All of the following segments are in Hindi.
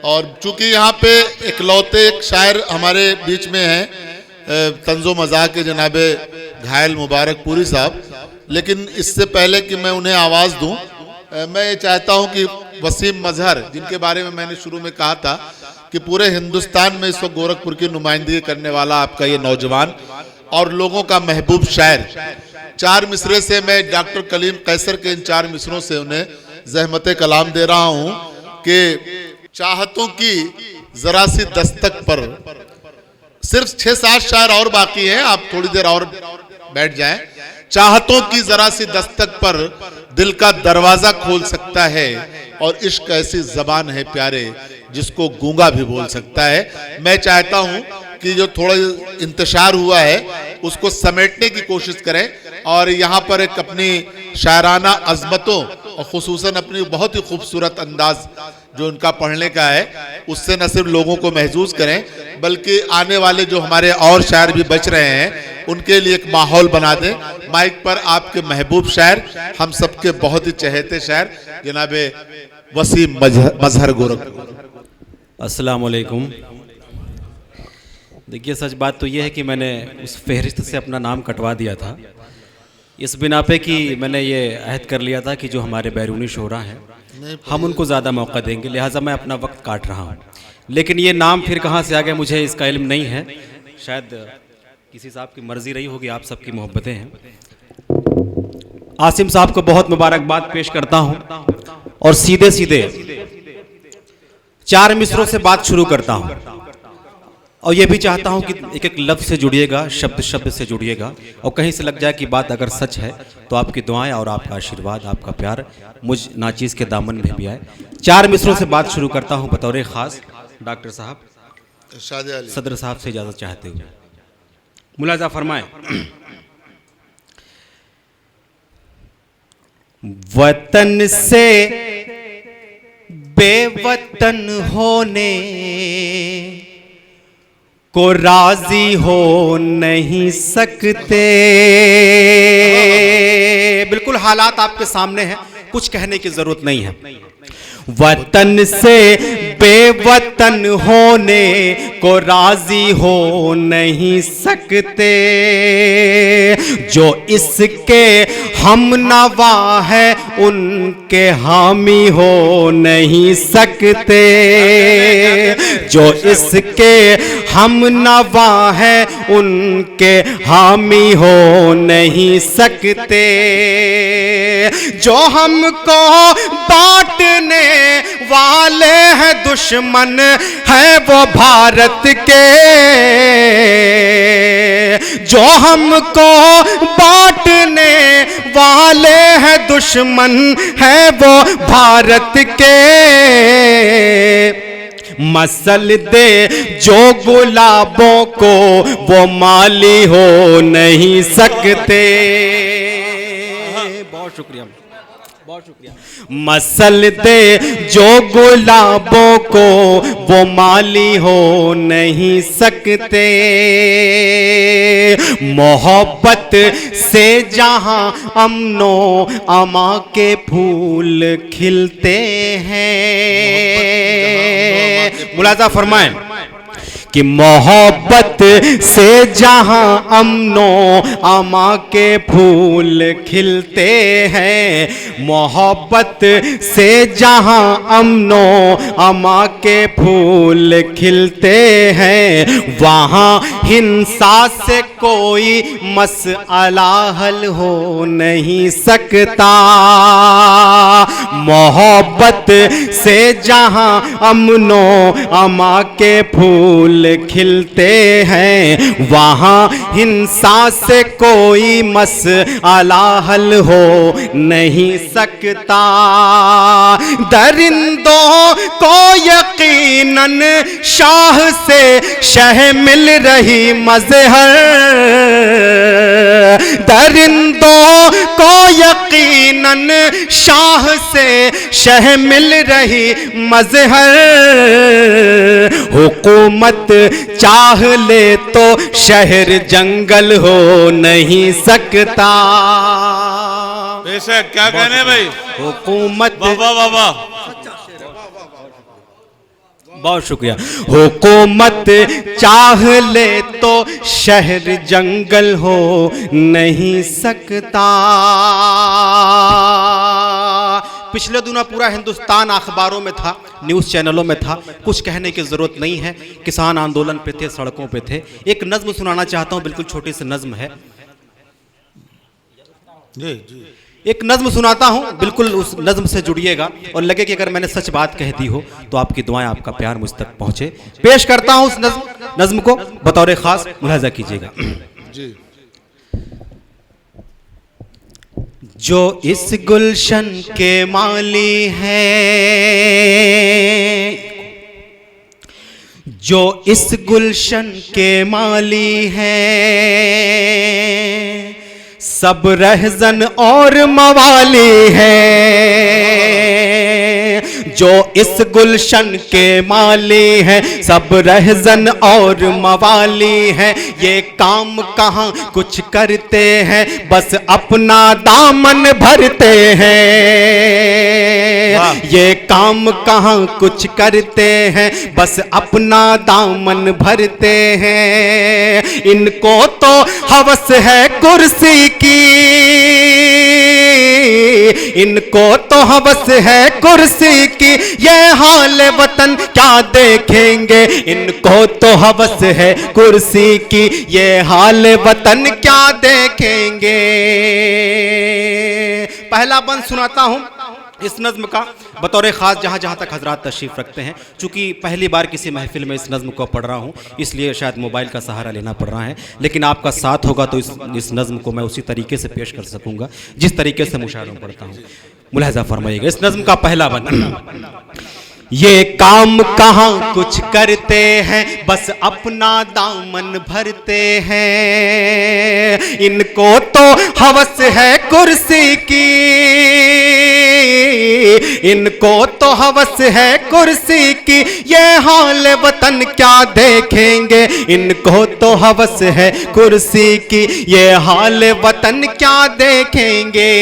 और चूंकि यहाँ पे इकलौते एक शायर हमारे बीच में हैं तंजो मजाक के जनाबे घायल मुबारक पूरी साहब, लेकिन इससे पहले कि मैं उन्हें आवाज़ दूं, मैं ये चाहता हूं कि वसीम मजहर, जिनके बारे में मैंने शुरू में कहा था कि पूरे हिंदुस्तान में इस वक्त गोरखपुर की नुमाइंदगी करने वाला आपका ये नौजवान और लोगों का महबूब शायर, 4 मिसरे से मैं डॉक्टर कलीम कैसर के इन 4 मिसरों से उन्हें ज़हमत कलाम दे रहा हूं कि चाहतों की जरा सी दस्तक पर, सिर्फ 6-7 शायर और बाकी हैं, आप थोड़ी देर और बैठ जाएं। चाहतों की जरा सी दस्तक पर दिल का दरवाजा खोल सकता है, और इश्क ऐसी जबान है प्यारे जिसको गूंगा भी बोल सकता है। मैं चाहता हूं कि जो थोड़ा इंतशार हुआ है उसको समेटने की कोशिश करें, और यहाँ पर एक अपनी शायराना अजमतों और खुसूसन अपनी बहुत ही खूबसूरत अंदाज जो उनका पढ़ने का है, उससे न सिर्फ लोगों को महसूस करें बल्कि आने वाले जो हमारे और शायर भी बच रहे हैं उनके लिए एक माहौल बना दें। माइक पर आपके महबूब शायर, हम सबके बहुत ही चहेते शायर जनाबे वसीम मजहर गोरखपुर। अस्सलाम वालेकुम। देखिए, सच बात तो ये है कि मैंने उस फहरिस्त से अपना नाम कटवा दिया था, इस बिना पे कि मैंने ये अहद कर लिया था कि जो हमारे बैरूनी शोरा हैं हम उनको ज़्यादा मौका देंगे, लिहाजा मैं अपना वक्त काट रहा हूँ। लेकिन ये नाम फिर कहाँ से आ गया मुझे इसका इल्म नहीं है, शायद किसी साहब की मर्जी रही होगी, आप सबकी मोहब्बतें हैं। आसिम साहब को बहुत मुबारकबाद पेश करता हूँ और सीधे सीधे 4 मिसरों से बात शुरू करता हूँ, और ये भी चाहता हूँ कि एक एक लफ्ज़ से जुड़िएगा, शब्द शब्द से जुड़िएगा, और कहीं से लग जाए कि बात अगर सच है तो आपकी दुआएं और आपका आशीर्वाद, आपका प्यार मुझ नाचीज़ के दामन में भी आए। 4 मिसरों से बात शुरू करता हूँ बतौर ख़ास डॉक्टर साहब सदर साहब से इजाज़त चाहते हुए। मुलाजा फरमाएं। वतन से बेवतन होने को राजी हो नहीं सकते। बिल्कुल हालात आपके सामने हैं, कुछ कहने की जरूरत नहीं है। वतन से बेवतन होने को राजी हो नहीं सकते, जो इसके हम नवा है उनके हामी हो नहीं सकते, जो इसके हम नवा है उनके हामी हो नहीं सकते, जो हमको बांटने वाले हैं दुश्मन है वो भारत के, जो हमको बांटने वाले हैं दुश्मन है वो भारत के, मसल दे जो गुलाबों को वो माली हो नहीं सकते। बहुत शुक्रिया, बहुत शुक्रिया। मसल दे जो गुलाबों को वो माली हो नहीं सकते, मोहब्बत से जहां अमनो अमा के फूल खिलते हैं। मुलाजा फरमाएं कि मोहब्बत से जहां अमनो अमा के फूल खिलते हैं, मोहब्बत से जहां अमनो अमा के फूल खिलते हैं, वहां हिंसा से कोई मसला हल हो नहीं सकता, मोहब्बत से जहां अमनो अमा के फूल खिलते हैं, वहां हिंसा से कोई मसला हल हो नहीं सकता। दरिंदों को यकीनन शाह से शह मिल रही मजहर, दरिंदों को यकीनन शाह से शह मिल रही मजहर, हुकूमत चाह ले तो शहर जंगल हो नहीं सकता। बेशक, क्या कहने भाई, हुकूमत वाह वाह वाह, बहुत शुक्रिया। हुकूमत चाह ले तो शहर जंगल हो नहीं सकता। पिछले दिनों पूरा हिंदुस्तान अखबारों में था, न्यूज़ चैनलों में था, कुछ कहने की ज़रूरत नहीं है। किसान आंदोलन पे थे, सड़कों पे थे। एक नज़्म सुनाना चाहता हूँ, बिल्कुल छोटी सी नज़्म है। जी जी। एक नज़्म सुनाता हूँ, बिल्कुल उस नज़्म से जुड़िएगा और लगे कि अगर मैंने सच बात कह दी हो तो आपकी दुआएं, आपका प्यार मुझ तक पहुँचे। पेश करता हूँ उस नज़्म को, बतौर ख़ास मुलाहिज़ा कीजिएगा। जी। जो इस गुलशन के माली हैं, जो इस गुलशन के माली हैं, सब रहज़न और मवाली हैं। जो इस गुलशन के माली हैं, सब रहज़न और मवाली हैं। ये काम कहाँ कुछ करते हैं, बस अपना दामन भरते हैं। ये काम कहाँ कुछ करते हैं, बस अपना दामन भरते हैं। इनको तो हवस है कुर्सी की, इनको तो हवस है कुर्सी की, ये हाल वतन क्या देखेंगे। इनको तो हवस है कुर्सी की, ये हाल वतन क्या देखेंगे। पहला बंद सुनाता हूं इस नज़्म का, बतौर ख़ास जहाँ जहाँ तक हजरात तशरीफ़ रखते हैं। चूँकि पहली बार किसी महफिल में इस नज़्म को पढ़ रहा हूँ, इसलिए शायद मोबाइल का सहारा लेना पड़ रहा है, लेकिन आपका साथ होगा तो इस नज़्म को मैं उसी तरीके से पेश कर सकूँगा जिस तरीके से मुशायरों में पढ़ता हूँ। मुलाहिज़ा फरमाइएगा इस नज़्म का पहला बंद। ये काम कहाँ कुछ करते हैं, बस अपना दामन भरते हैं। इनको तो हवस है कुर्सी की, इनको तो हवस है कुर्सी की, ये हाल वतन क्या देखेंगे। इनको तो हवस है कुर्सी की, ये हाल वतन क्या देखेंगे।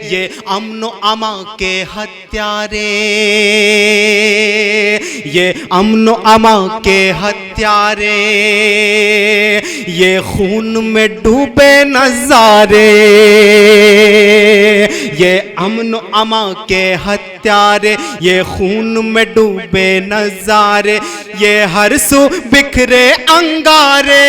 ये अमनो अमा के हत्यारे, ये अमनो अमा के हत्यारे, ये खून में डूबे नजारे। ये अमनो अमा के हत्यारे, ये खून में डूबे नजारे, ये हर सू बिखरे अंगारे,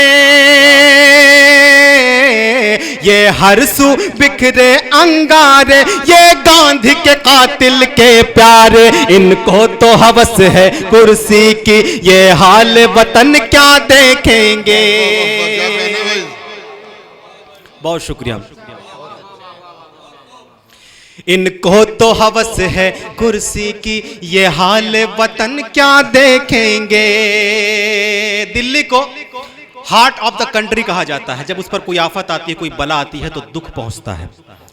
ये हर सू बिखरे अंगारे, ये गांधी के कातिल के प्यारे। इनको तो हवस है कुर्सी की, ये हाल वतन क्या देखेंगे। बहुत शुक्रिया। इनको तो हवस है कुर्सी की, ये हाल वतन क्या देखेंगे। दिल्ली को हार्ट ऑफ द कंट्री कहा जाता है। जब उस पर कोई आफत आती है, कोई बला आती है तो दुख पहुंचता है।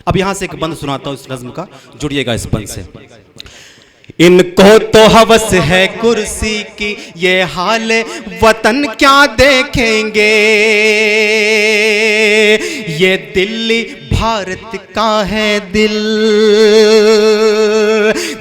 अब यहां से एक बंद सुनाता हूं इस नज़्म का, जुड़िएगा इस बंद से। इनको तो हवस है कुर्सी की, ये हाल वतन क्या देखेंगे। ये दिल्ली भारत का है दिल,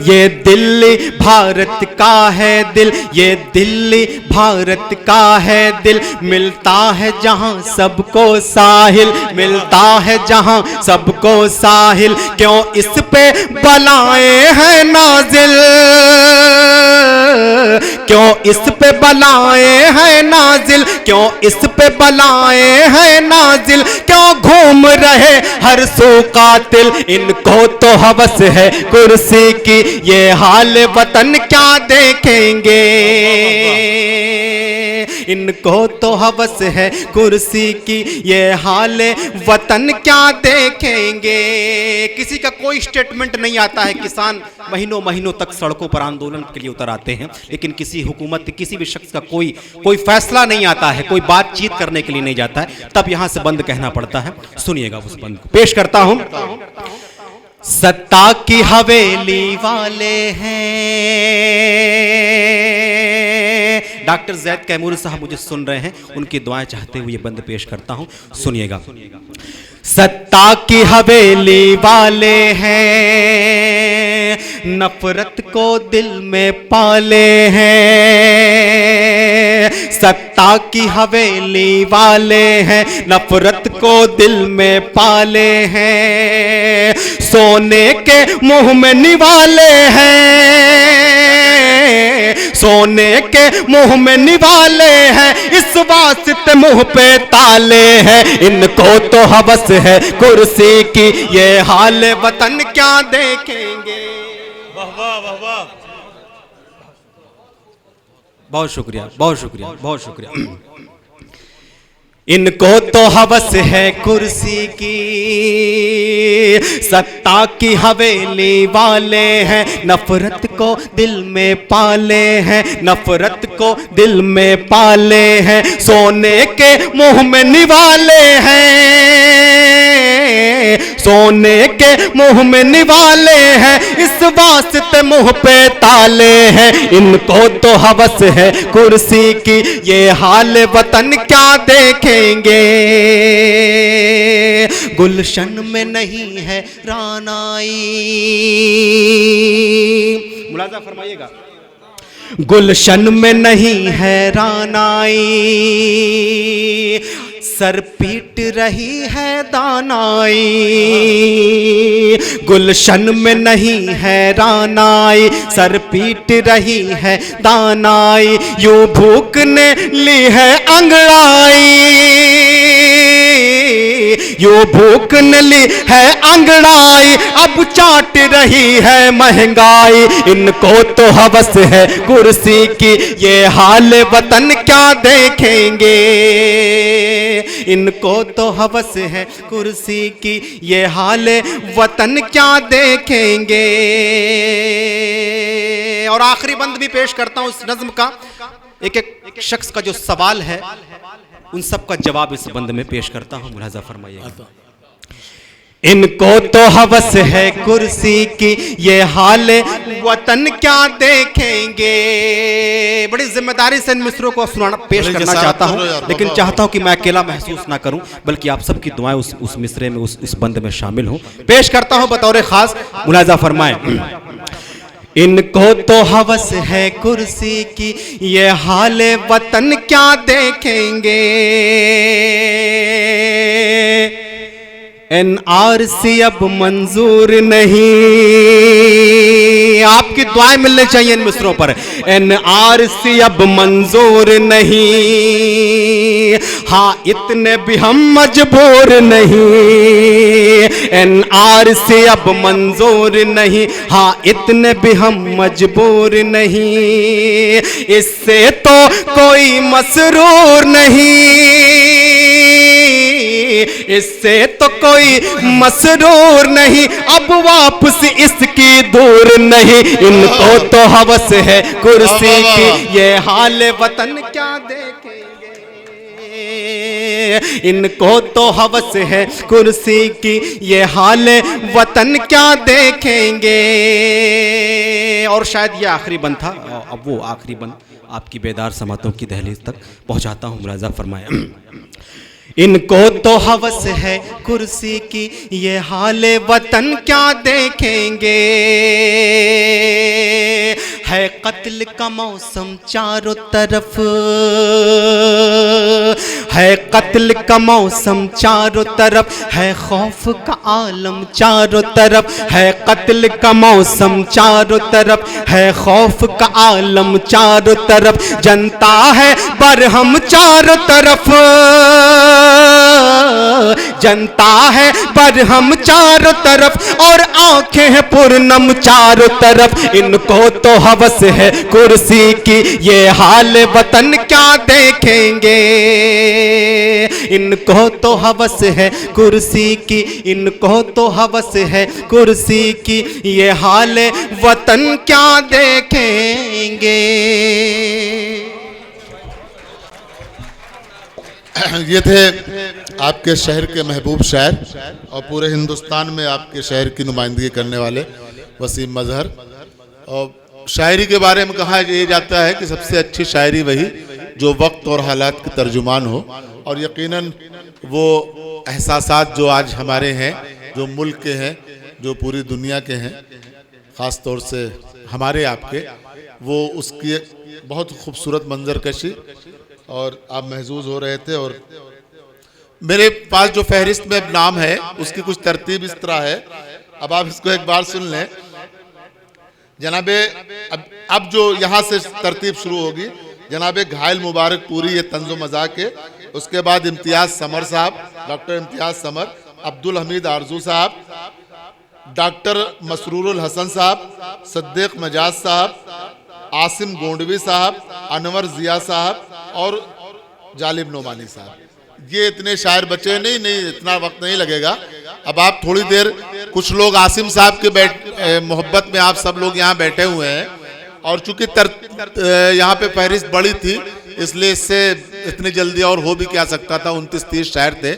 ये दिल्ली भारत का है दिल, ये दिल्ली भारत का है दिल। मिलता है जहां सबको साहिल, मिलता है जहां सबको साहिल। क्यों इस पे बलाएं हैं नाजिल, क्यों इस पे बलाएं हैं नाजिल, क्यों इस पे बलाएं हैं नाजिल। क्यों घूम रहे हर सू कातिल। इनको तो हवस है कुर्सी की, ये हाल वतन क्या देखेंगे। इनको तो हवस है कुर्सी की, ये हाल वतन क्या देखेंगे। किसी का कोई स्टेटमेंट नहीं आता है। किसान महीनों महीनों तक सड़कों पर आंदोलन के लिए उतर आते हैं, लेकिन किसी हुकूमत, किसी भी शख्स का कोई फैसला नहीं आता है, कोई बातचीत करने के लिए नहीं जाता है। तब यहां से बंद कहना पड़ता है। सुनिएगा उस बंद को, पेश करता हूं। सत्ता की हवेली वाले हैं। डॉक्टर जैद कैमूरी साहब मुझे सुन रहे हैं, उनकी दुआएं चाहते हुए ये बंद पेश करता हूं। सुनिएगा। सत्ता की हवेली वाले हैं, नफरत को दिल में पाले हैं। सत्ता की हवेली वाले हैं, नफरत को दिल में पाले हैं। सोने के मुंह में निवाले हैं, सोने के मुंह में निवाले हैं। इस वास्ते मुंह पे ताले हैं। इनको तो हवस है कुर्सी की, ये हाल वतन क्या देखेंगे। वाह वाह वाह वाह। बहुत शुक्रिया, बहुत शुक्रिया, बहुत शुक्रिया। इनको तो हवस है कुर्सी की, सत्ता की हवेली वाले हैं। नफरत को दिल में पाले हैं, नफरत को दिल में पाले हैं। सोने के मुंह में निवाले हैं, सोने के मुंह में निवाले हैं। इस वास्ते मुंह पे ताले हैं। इनको तो हवस है कुर्सी की, ये हाल वतन क्या देखेंगे। गुलशन में नहीं है रानाई, मुलाजा फरमाइएगा। गुलशन में नहीं है रानाई, सर पीट रही है दानाई। गुलशन में नहीं है रानाई, सर पीट रही है दानाई। यूं भूख ने ली है अंगड़ाई, यूं भूख ने ली है अंगड़ाई। अब चाट रही है महंगाई। इनको तो हवस है कुर्सी की, ये हाल वतन क्या देखेंगे। इनको तो हवस है कुर्सी की, ये हाल वतन क्या देखेंगे। और आखिरी बंद भी पेश करता हूं इस नज्म का। एक एक शख्स का जो सवाल है उन सब का जवाब इस बंद में पेश करता हूं, मुलाजा फरमाइएगा। इनको तो हवस है कुर्सी की, ये हाल वतन क्या देखेंगे। बड़ी जिम्मेदारी से इन मिसरों को सुनाना पेश करना चाहता हूं, लेकिन चाहता हूं कि मैं अकेला महसूस ना करूं, बल्कि आप सबकी दुआएं उस मिसरे में, उस बंद में शामिल हों। पेश करता हूं बतौर खास, मुलाजा फरमाएं। इनको तो हवस है कुर्सी की, ये हाल वतन क्या देखेंगे। NRC अब मंजूर नहीं, आपकी दुआएं मिलनी चाहिए इन मिसरों पर। NRC अब मंजूर नहीं, हाँ इतने भी हम मजबूर नहीं। NRC अब मंजूर नहीं, हाँ इतने भी हम मजबूर नहीं। इससे तो कोई मसरूर नहीं, इससे तो कोई मसरूर नहीं। अब वापस इसकी दूर नहीं। इनको तो हवस है कुर्सी की, ये हाल वतन क्या देखेंगे। इनको तो हवस है कुर्सी की, ये हाल वतन क्या देखेंगे। और शायद ये आखिरी बंद था, अब वो आखिरी बंद आपकी बेदार समातों की दहलीज तक पहुंचाता हूं, मुलाजा फरमाया। इनको तो हवस है कुर्सी की, ये हाल वतन क्या देखेंगे। है कत्ल का मौसम चारों तरफ, है कत्ल का मौसम चारों तरफ। है खौफ का आलम चारों तरफ, है कत्ल का मौसम चारों तरफ। है खौफ का आलम चारों तरफ। जनता है बरहम चारों तरफ, जनता है बरहम चारों तरफ। और आंखें हैं पूर्णम चारों तरफ। इनको तो हवस है कुर्सी की, ये हाल वतन क्या देखेंगे। इनको तो हवस है कुर्सी की, इनको तो हवस है कुर्सी की, ये हाल वतन क्या देखेंगे। ये थे आपके शहर के महबूब शायर और पूरे हिंदुस्तान में आपके शहर की नुमाइंदगी करने वाले वसीम मजहर। और शायरी के बारे में कहा जाता है कि सबसे अच्छी शायरी वही जो वक्त और हालात की तर्जुमान हो। और यकीनन वो एहसासात जो आज हमारे हैं, जो मुल्क के हैं, जो पूरी दुनिया के हैं, ख़ास तौर से हमारे आपके, वो उसकी बहुत खूबसूरत मंजरकशी और आप महजूज हो रहे थे। और मेरे पास जो फहरिस्त में नाम है उसकी कुछ तरतीब इस तरह है, अब आप इसको एक बार सुन लें जनाबे। अब जो यहाँ से तरतीब शुरू होगी, जनाबे घायल मुबारक पूरी, ये तंज़ो मज़ाक के, उसके बाद इम्तियाज़ समर साहब, डॉक्टर इम्तियाज़ समर, अब्दुल हमीद आरजू साहब, डॉक्टर मसरूरुल हसन साहब, सद्दीक मजाज साहब, आसिम गोंडवी साहब, अनवर जिया साहब और जालिब नोमानी साहब। ये इतने शायर बचे नहीं, इतना वक्त नहीं लगेगा। अब आप थोड़ी देर, कुछ लोग आसिम साहब के मोहब्बत में आप सब लोग यहाँ बैठे हुए हैं, और चूंकि यहाँ पे फहरिस्त बड़ी थी इसलिए इससे इतनी जल्दी और हो भी क्या सकता था, 29-30 शायर थे।